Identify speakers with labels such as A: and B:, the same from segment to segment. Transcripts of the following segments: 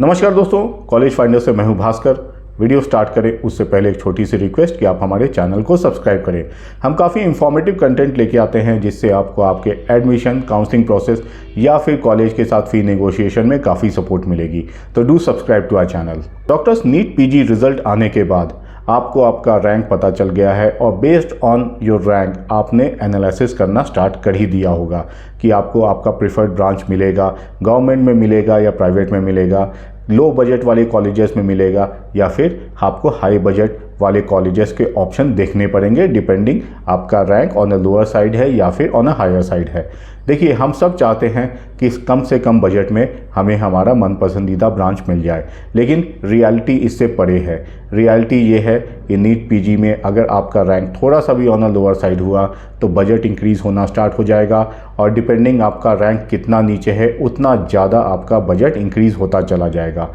A: नमस्कार दोस्तों, college finder से मैं हूं भास्कर। वीडियो स्टार्ट करें उससे पहले एक छोटी सी रिक्वेस्ट कि आप हमारे चैनल को सब्सक्राइब करें। हम काफ़ी इंफॉर्मेटिव कंटेंट लेके आते हैं जिससे आपको आपके एडमिशन, काउंसलिंग प्रोसेस या फिर कॉलेज के साथ फी नेगोशिएशन में काफ़ी सपोर्ट मिलेगी। तो do subscribe to our channel. Doctors NEET PG result आने के बाद आपको आपका रैंक पता चल गया है और बेस्ड ऑन योर रैंक आपने एनालिसिस करना स्टार्ट कर ही दिया होगा कि आपको आपका प्रेफर्ड ब्रांच मिलेगा, गवर्नमेंट में मिलेगा या प्राइवेट में मिलेगा, लो बजट वाले कॉलेजेस में मिलेगा या फिर आपको हाई बजट वाले कॉलेजेस के ऑप्शन देखने पड़ेंगे डिपेंडिंग आपका rank on the lower side है या फिर ऑन अ हायर साइड है। देखिए, हम सब चाहते हैं कि कम से कम बजट में हमें हमारा मन पसंदीदा ब्रांच मिल जाए, लेकिन रियलिटी इससे परे है। रियलिटी ये है कि नीट पीजी में अगर आपका रैंक थोड़ा सा भी ऑन अ लोअर साइड हुआ तो बजट इंक्रीज़ होना स्टार्ट हो जाएगा और डिपेंडिंग आपका रैंक कितना नीचे है उतना ज़्यादा आपका बजट इंक्रीज़ होता चला जाएगा।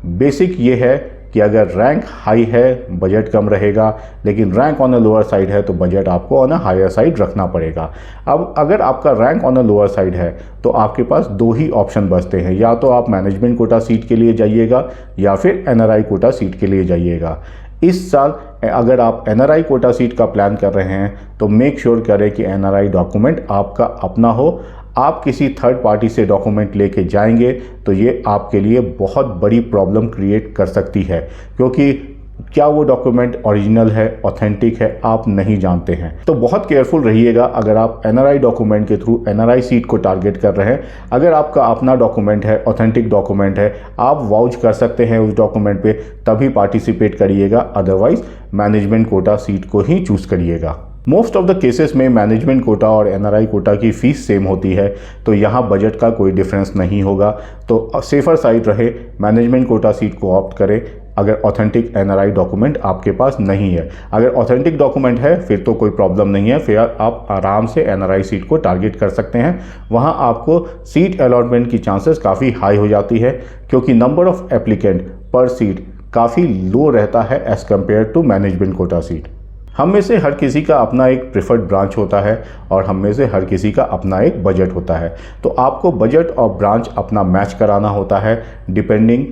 A: बेसिक ये है कि अगर रैंक हाई है बजट कम रहेगा, लेकिन rank on a lower side है तो बजट आपको ऑन अ हायर साइड रखना पड़ेगा। अब अगर आपका rank on a lower side है तो आपके पास दो ही ऑप्शन बचते हैं, या तो आप मैनेजमेंट कोटा सीट के लिए जाइएगा या फिर एनआरआई कोटा सीट के लिए जाइएगा। इस साल अगर आप एनआरआई कोटा सीट का प्लान कर रहे हैं तो मेक श्योर करें कि एनआरआई डॉक्यूमेंट आपका अपना हो। आप किसी थर्ड पार्टी से डॉक्यूमेंट लेके जाएंगे तो ये आपके लिए बहुत बड़ी प्रॉब्लम क्रिएट कर सकती है, क्योंकि क्या वो डॉक्यूमेंट ओरिजिनल है, ऑथेंटिक है, आप नहीं जानते हैं। तो बहुत केयरफुल रहिएगा अगर आप एनआरआई डॉक्यूमेंट के थ्रू एनआरआई सीट को टारगेट कर रहे हैं। अगर आपका अपना डॉक्यूमेंट है, ऑथेंटिक डॉक्यूमेंट है, आप वाउच कर सकते हैं उस डॉक्यूमेंट पे, तभी पार्टिसिपेट करिएगा, अदरवाइज मैनेजमेंट कोटा सीट को ही चूज़ करिएगा। मोस्ट ऑफ द केसेस में मैनेजमेंट कोटा और एनआरआई कोटा की फ़ीस सेम होती है, तो यहाँ बजट का कोई डिफरेंस नहीं होगा। तो सेफर साइड रहे, मैनेजमेंट कोटा सीट को ऑप्ट करें अगर ऑथेंटिक एनआरआई डॉक्यूमेंट आपके पास नहीं है। अगर ऑथेंटिक डॉक्यूमेंट है फिर तो कोई प्रॉब्लम नहीं है, फिर आप आराम से एनआरआई सीट को टारगेट कर सकते हैं। वहाँ आपको सीट अलॉटमेंट की चांसेस काफ़ी हाई हो जाती है, क्योंकि नंबर ऑफ एप्लीकेंट पर सीट काफ़ी लो रहता है as compare to management quota seat. हम में से हर किसी का अपना एक प्रेफर्ड ब्रांच होता है और हम में से हर किसी का अपना एक बजट होता है। तो आपको बजट और ब्रांच अपना मैच कराना होता है, डिपेंडिंग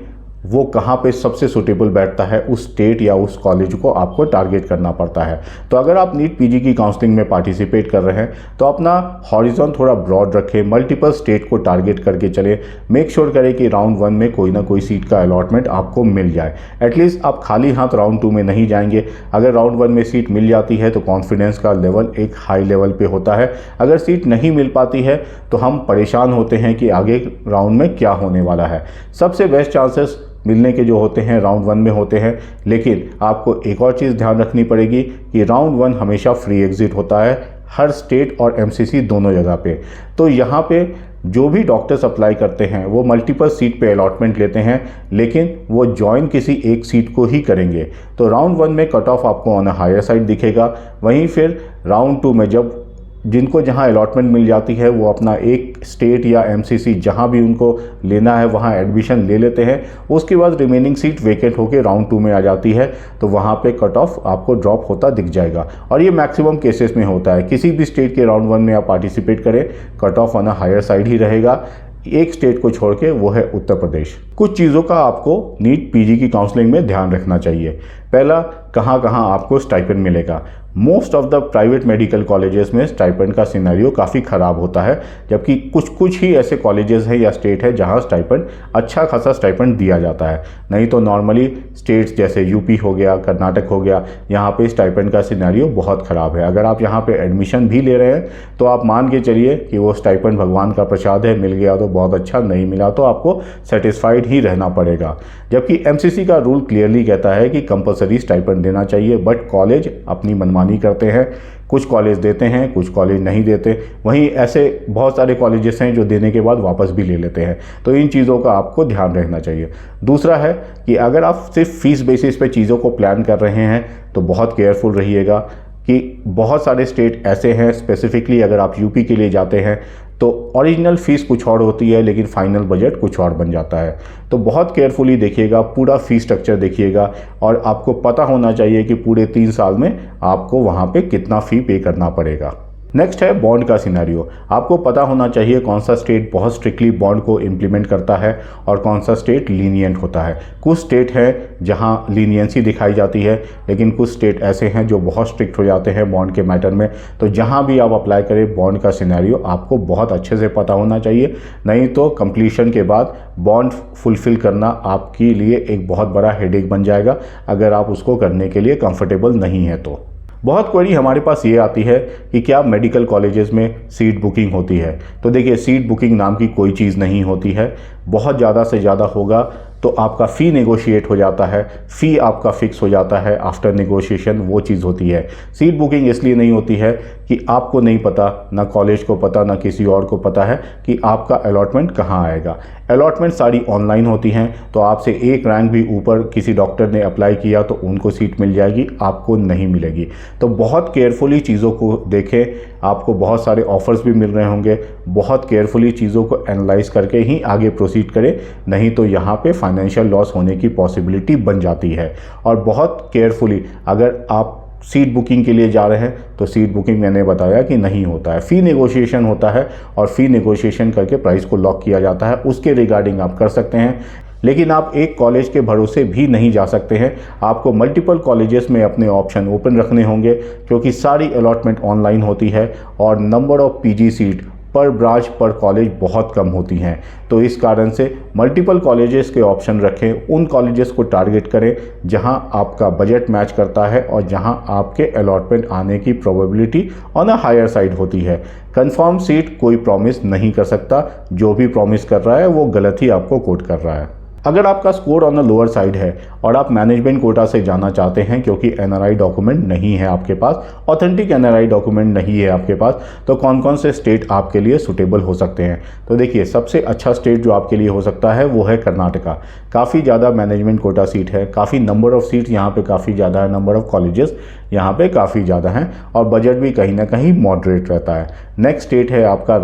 A: वो कहाँ पे सबसे सूटेबल बैठता है उस स्टेट या उस कॉलेज को आपको टारगेट करना पड़ता है। तो अगर आप नीट पीजी की काउंसलिंग में पार्टिसिपेट कर रहे हैं तो अपना हॉरिजॉन थोड़ा ब्रॉड रखें, मल्टीपल स्टेट को टारगेट करके चले। मेक श्योर करें कि राउंड 1 में कोई ना कोई सीट का अलॉटमेंट आपको मिल जाए। एटलीस्ट आप खाली हाथ राउंड 2 में नहीं जाएंगे। अगर राउंड 1 में सीट मिल जाती है तो कॉन्फिडेंस का लेवल एक हाई लेवल पे होता है। अगर सीट नहीं मिल पाती है तो हम परेशान होते हैं कि आगे राउंड में क्या होने वाला है। सबसे बेस्ट चांसेस मिलने के जो होते हैं राउंड 1 में होते हैं, लेकिन आपको एक और चीज़ ध्यान रखनी पड़ेगी कि राउंड 1 हमेशा फ्री एग्जिट होता है हर स्टेट और एमसीसी दोनों जगह पे। तो यहाँ पे जो भी डॉक्टर्स अप्लाई करते हैं वो मल्टीपल सीट पे अलॉटमेंट लेते हैं, लेकिन वो ज्वाइन किसी एक सीट को ही करेंगे। तो राउंड 1 में कट ऑफ आपको ऑन अ हायर साइड दिखेगा, वहीं फिर राउंड 2 में जब जिनको जहां अलॉटमेंट मिल जाती है वो अपना एक स्टेट या एमसीसी जहां भी उनको लेना है वहां एडमिशन ले लेते हैं। उसके बाद रिमेनिंग सीट वेकेंट होकर राउंड 2 में आ जाती है, तो वहां पे कट ऑफ आपको ड्रॉप होता दिख जाएगा। और ये मैक्सिमम केसेस में होता है। किसी भी स्टेट के राउंड 1 में आप पार्टिसिपेट करें, cut off on a higher side ही रहेगा। एक स्टेट को छोड़ के, वो है उत्तर प्रदेश। कुछ चीज़ों का आपको नीट पीजी की काउंसलिंग में ध्यान रखना चाहिए। पहला, कहाँ कहाँ आपको स्टाइपेंड मिलेगा। Most of the private medical colleges में स्टाइपेंड का सिनेरियो काफ़ी ख़राब होता है, जबकि कुछ ही ऐसे कॉलेजेस हैं या स्टेट है जहां स्टाइपेंड अच्छा खासा स्टाइपेंड दिया जाता है। नहीं तो नॉर्मली स्टेट्स जैसे यूपी हो गया, कर्नाटक हो गया, यहाँ पे स्टाइपेंड का सिनेरियो बहुत ख़राब है। अगर आप यहाँ पे एडमिशन भी ले रहे हैं तो आप मान के चलिए कि वो स्टाइपेंड भगवान का प्रसाद है, मिल गया तो बहुत अच्छा, नहीं मिला तो आपको सेटिस्फाइड ही रहना पड़ेगा। जबकि एमसीसी का रूल क्लियरली कहता है कि कंपलसरी स्टाइपेंड देना चाहिए, बट कॉलेज अपनी मनमानी करते हैं। कुछ कॉलेज देते हैं, कुछ कॉलेज नहीं देते। वहीं ऐसे बहुत सारे कॉलेजेस हैं जो देने के बाद वापस भी ले लेते हैं। तो इन चीज़ों का आपको ध्यान रखना चाहिए। दूसरा है कि अगर आप सिर्फ फीस बेसिस पे चीज़ों को प्लान कर रहे हैं तो बहुत केयरफुल रहिएगा कि बहुत सारे स्टेट ऐसे हैं, स्पेसिफिकली अगर आप यूपी के लिए जाते हैं तो ओरिजिनल फ़ीस कुछ और होती है लेकिन फाइनल बजट कुछ और बन जाता है। तो बहुत केयरफुली देखिएगा, पूरा फ़ीस स्ट्रक्चर देखिएगा और आपको पता होना चाहिए कि पूरे 3 साल में आपको वहाँ पे कितना फ़ी पे करना पड़ेगा। नेक्स्ट है बॉन्ड का सिनेरियो। आपको पता होना चाहिए कौन सा स्टेट बहुत स्ट्रिक्टली बॉन्ड को इम्प्लीमेंट करता है और कौन सा स्टेट लीनियंट होता है। कुछ स्टेट है जहां लीनियंसी दिखाई जाती है, लेकिन कुछ स्टेट ऐसे हैं जो बहुत स्ट्रिक्ट हो जाते हैं बॉन्ड के मैटर में। तो जहां भी आप अप्लाई करें बॉन्ड का सिनेरियो आपको बहुत अच्छे से पता होना चाहिए, नहीं तो कंप्लीशन के बाद बॉन्ड फुलफिल करना आपके लिए एक बहुत बड़ा हेडेक बन जाएगा अगर आप उसको करने के लिए कंफर्टेबल नहीं है। तो बहुत क्वेरी हमारे पास ये आती है कि क्या मेडिकल कॉलेजेस में सीट बुकिंग होती है। तो देखिए, सीट बुकिंग नाम की कोई चीज़ नहीं होती है। बहुत ज़्यादा से ज़्यादा होगा तो आपका फ़ी नेगोशिएट हो जाता है, फ़ी आपका फिक्स हो जाता है आफ्टर नेगोशिएशन, वो चीज़ होती है। सीट बुकिंग इसलिए नहीं होती है कि आपको नहीं पता, ना कॉलेज को पता, ना किसी और को पता है कि आपका अलॉटमेंट कहाँ आएगा। अलॉटमेंट सारी ऑनलाइन होती हैं, तो आपसे एक रैंक भी ऊपर किसी डॉक्टर ने अप्लाई किया तो उनको सीट मिल जाएगी, आपको नहीं मिलेगी। तो बहुत केयरफुली चीज़ों को देखें, आपको बहुत सारे ऑफर्स भी मिल रहे होंगे, बहुत केयरफुली चीज़ों को एनालाइज करके ही आगे प्रोसीड करें, नहीं तो यहाँ पे फाइनेंशियल लॉस होने की पॉसिबिलिटी बन जाती है। और बहुत केयरफुली अगर आप सीट बुकिंग के लिए जा रहे हैं तो सीट बुकिंग मैंने बताया कि नहीं होता है, फ़ी नेगोशिएशन होता है और फ़ी नेगोशिएशन करके प्राइस को लॉक किया जाता है। उसके रिगार्डिंग आप कर सकते हैं, लेकिन आप एक कॉलेज के भरोसे भी नहीं जा सकते हैं। आपको मल्टीपल कॉलेजेस में अपने ऑप्शन ओपन रखने होंगे, क्योंकि सारी अलॉटमेंट ऑनलाइन होती है और नंबर ऑफ़ पीजी सीट पर ब्रांच पर कॉलेज बहुत कम होती हैं। तो इस कारण से मल्टीपल कॉलेजेस के ऑप्शन रखें, उन कॉलेजेस को टारगेट करें जहां आपका बजट मैच करता है और जहां आपके अलॉटमेंट आने की probability on a higher side होती है। कंफर्म सीट कोई प्रॉमिस नहीं कर सकता, जो भी प्रॉमिस कर रहा है वो गलत ही आपको कोट कर रहा है। अगर आपका score on the lower side है और आप मैनेजमेंट कोटा से जाना चाहते हैं क्योंकि एनआरआई डॉक्यूमेंट नहीं है आपके पास, ऑथेंटिक एनआरआई डॉक्यूमेंट नहीं है आपके पास, तो कौन कौन से स्टेट आपके लिए सूटेबल हो सकते हैं। तो देखिए, सबसे अच्छा स्टेट जो आपके लिए हो सकता है वो है कर्नाटका। काफ़ी ज़्यादा मैनेजमेंट कोटा सीट है, काफ़ी नंबर ऑफ़ सीट यहाँ पे काफ़ी ज़्यादा है, नंबर ऑफ़ कॉलेजेस यहाँ पे काफ़ी ज़्यादा हैं और बजट भी कहीं ना कहीं मॉडरेट रहता है। नेक्स्ट स्टेट है आपका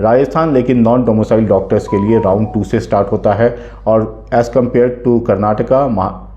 A: राजस्थान लेकिन नॉन डोमिसाइल डॉक्टर्स के लिए राउंड 2 से स्टार्ट होता है और as compare to Karnataka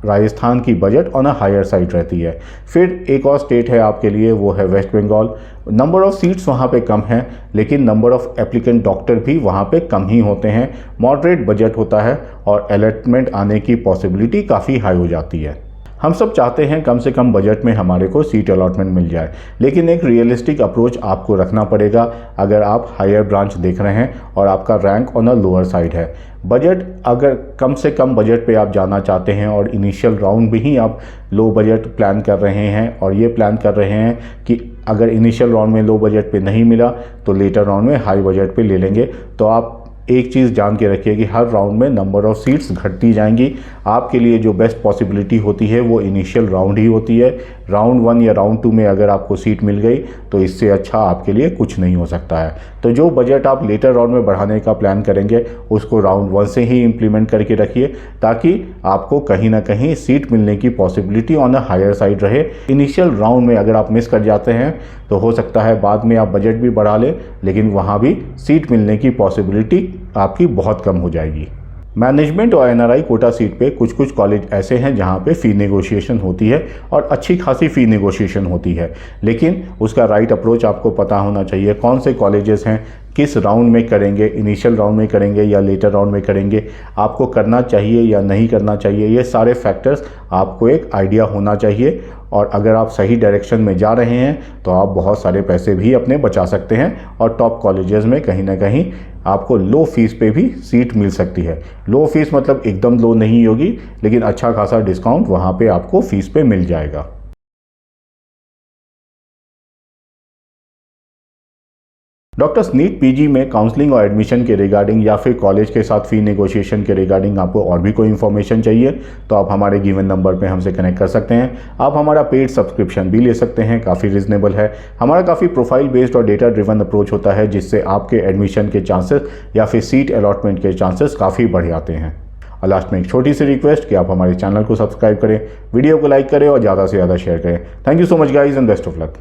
A: Rajasthan की budget on a higher side रहती है। फिर एक और स्टेट है आपके लिए, वो है West Bengal. Number of seats वहाँ पे कम हैं, लेकिन नंबर ऑफ़ एप्लीकेंट डॉक्टर भी वहाँ पे कम ही होते हैं। मॉडरेट बजट होता है और अलॉटमेंट आने की पॉसिबिलिटी काफ़ी हाई हो जाती है। हम सब चाहते हैं कम से कम बजट में हमारे को सीट अलॉटमेंट मिल जाए, लेकिन एक रियलिस्टिक अप्रोच आपको रखना पड़ेगा अगर आप हायर ब्रांच देख रहे हैं और आपका rank on a lower side है। बजट अगर कम से कम बजट पे आप जाना चाहते हैं और इनिशियल राउंड भी ही आप लो बजट प्लान कर रहे हैं और ये प्लान कर रहे हैं कि अगर इनिशियल राउंड में लो बजट पे नहीं मिला तो लेटर राउंड में हाई बजट पे ले लेंगे, तो आप एक चीज़ जान के रखिए कि हर राउंड में नंबर ऑफ़ सीट्स घटती जाएंगी। आपके लिए जो बेस्ट पॉसिबिलिटी होती है वो इनिशियल राउंड ही होती है। राउंड 1 या राउंड 2 में अगर आपको सीट मिल गई तो इससे अच्छा आपके लिए कुछ नहीं हो सकता है। तो जो बजट आप लेटर राउंड में बढ़ाने का प्लान करेंगे उसको राउंड 1 से ही इम्प्लीमेंट करके रखिए, ताकि आपको कहीं ना कहीं सीट मिलने की possibility on a higher side रहे। इनिशियल राउंड में अगर आप मिस कर जाते हैं तो हो सकता है बाद में आप बजट भी बढ़ा लें, लेकिन वहाँ भी सीट मिलने की पॉसिबिलिटी आपकी बहुत कम हो जाएगी। मैनेजमेंट और एनआरआई कोटा सीट पे कुछ कुछ कॉलेज ऐसे हैं जहाँ पे फ़ी नेगोशिएशन होती है और अच्छी खासी फ़ी नेगोशिएशन होती है, लेकिन उसका राइट अप्रोच आपको पता होना चाहिए। कौन से कॉलेजेस हैं, किस राउंड में करेंगे, इनिशियल राउंड में करेंगे या लेटर राउंड में करेंगे, आपको करना चाहिए या नहीं करना चाहिए, ये सारे फैक्टर्स आपको एक आइडिया होना चाहिए। और अगर आप सही डायरेक्शन में जा रहे हैं तो आप बहुत सारे पैसे भी अपने बचा सकते हैं और टॉप कॉलेजेस में कहीं ना कहीं आपको लो फीस पे भी सीट मिल सकती है। लो फीस मतलब एकदम लो नहीं होगी, लेकिन अच्छा खासा डिस्काउंट वहाँ पे आपको फीस पे मिल जाएगा। डॉक्टर्स नीट पीजी में काउंसलिंग और एडमिशन के रिगार्डिंग या फिर कॉलेज के साथ फ़ी नेगोशिएशन के रिगार्डिंग आपको और भी कोई इन्फॉर्मेशन चाहिए तो आप हमारे गिवन नंबर पे हमसे कनेक्ट कर सकते हैं। आप हमारा पेड सब्सक्रिप्शन भी ले सकते हैं, काफ़ी रिजनेबल है। हमारा काफ़ी प्रोफाइल बेस्ड और डेटा ड्रिवन अप्रोच होता है, जिससे आपके एडमिशन के चांसेस या फिर सीट अलॉटमेंट के चांसेस काफ़ी बढ़ जाते हैं। और लास्ट में एक छोटी सी रिक्वेस्ट कि आप हमारे चैनल को सब्सक्राइब करें, वीडियो को लाइक करें और ज़्यादा से ज़्यादा शेयर करें। Thank you so much guys and best of luck.